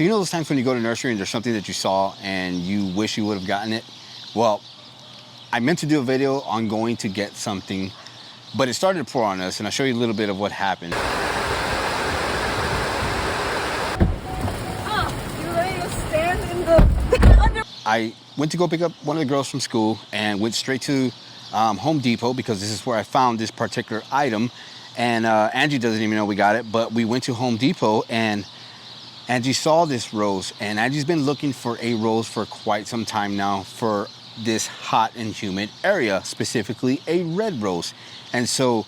So you know those times when you go to nursery and there's something that you saw and you wish you would have gotten it? Well, I meant to do a video on going to get something, but it started to pour on us, and I'll show you a little bit of what happened. You ready to stand in the I went to go pick up one of the girls from school and went straight to Home Depot because this is where I found this particular item. And Angie doesn't even know we got it, but we went to Home Depot and Angie saw this rose, and Angie's been looking for a rose for quite some time now for this hot and humid area, specifically a red rose. And so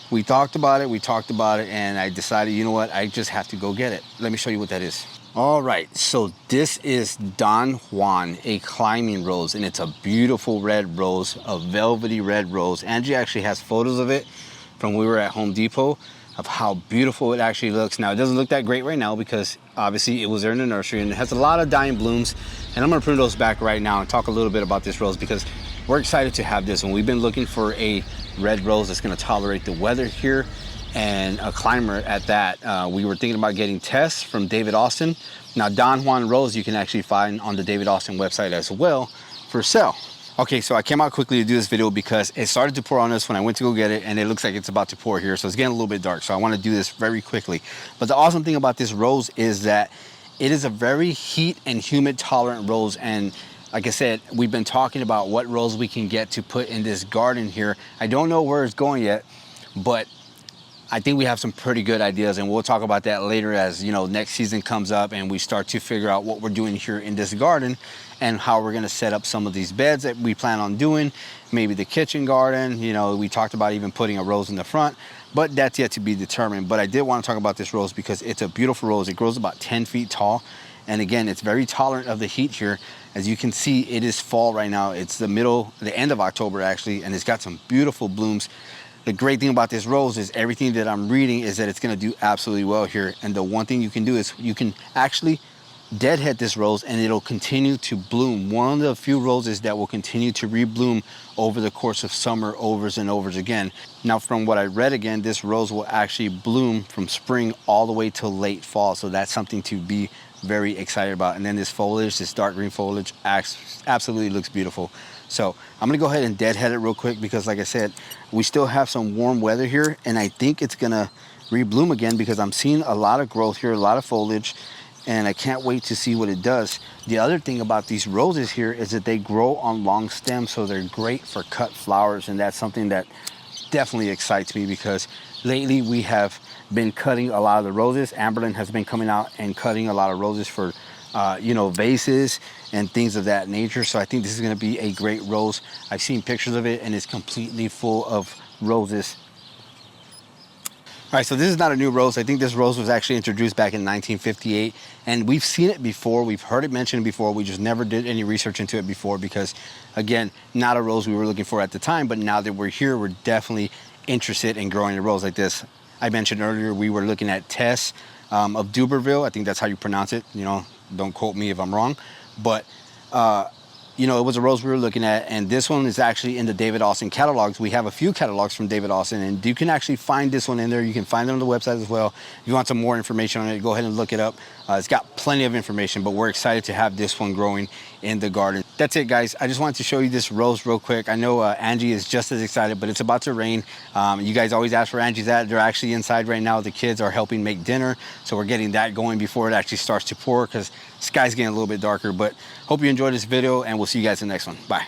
we talked about it, and I decided, you know what, I just have to go get it. Let me show you what that is. All right, so this is Don Juan, a climbing rose, and it's a beautiful red rose, a velvety red rose. Angie actually has photos of it from when we were at Home Depot of how beautiful it actually looks. Now, it doesn't look that great right now because obviously it was there in the nursery, and it has a lot of dying blooms, and I'm gonna prune those back right now and talk a little bit about this rose because we're excited to have this one. We've been looking for a red rose that's gonna tolerate the weather here and a climber at that. We were thinking about getting Tess from David Austin. Now, Don Juan rose you can actually find on the David Austin website as well for sale. Okay, so I came out quickly to do this video because it started to pour on us when I went to go get it, and it looks like it's about to pour here, so it's getting a little bit dark, so I want to do this very quickly. But the awesome thing about this rose is that it is a very heat and humid tolerant rose, and like I said, we've been talking about what rose we can get to put in this garden here. I don't know where it's going yet, but I think we have some pretty good ideas, and we'll talk about that later as, you know, next season comes up and we start to figure out what we're doing here in this garden and how we're gonna set up some of these beds that we plan on doing, maybe the kitchen garden. You know, we talked about even putting a rose in the front, but that's yet to be determined. But I did want to talk about this rose because it's a beautiful rose. It grows about 10 feet tall. And again, it's very tolerant of the heat here. As you can see, it is fall right now. It's the end of October actually, and it's got some beautiful blooms. The great thing about this rose is everything that I'm reading is that it's gonna do absolutely well here. And the one thing you can do is you can actually deadhead this rose and it'll continue to bloom. One of the few roses that will continue to rebloom over the course of summer overs and overs again. Now, from what I read again, this rose will actually bloom from spring all the way till late fall. So that's something to be very excited about. And then this foliage, this dark green foliage, absolutely looks beautiful. So I'm gonna go ahead and deadhead it real quick because like I said, we still have some warm weather here, and I think it's gonna rebloom again because I'm seeing a lot of growth here, a lot of foliage, and I can't wait to see what it does. The other thing about these roses here is that they grow on long stems, so they're great for cut flowers, and that's something that definitely excites me because lately we have been cutting a lot of the roses. Amberlyn has been coming out and cutting a lot of roses for you know, vases and things of that nature. So I think this is gonna be a great rose. I've seen pictures of it and it's completely full of roses. All right, so this is not a new rose. I think this rose was actually introduced back in 1958, and we've seen it before. We've heard it mentioned before. We just never did any research into it before because, again, not a rose we were looking for at the time, but now that we're here, we're definitely interested in growing a rose like this. I mentioned earlier we were looking at Tess of Duberville. I think that's how you pronounce it. You know, don't quote me if I'm wrong, but you know, it was a rose we were looking at, and this one is actually in the David Austin catalogs. We have a few catalogs from David Austin, and you can actually find this one in there. You can find it on the website as well. If you want some more information on it, go ahead and look it up. It's got plenty of information, but we're excited to have this one growing in the garden. That's it, guys. I just wanted to show you this rose real quick. I know Angie is just as excited, but it's about to rain. You guys always ask where Angie's at. They're actually inside right now. The kids are helping make dinner, so we're getting that going before it actually starts to pour because the sky's getting a little bit darker. But hope you enjoyed this video, and we'll see you guys in the next one. Bye.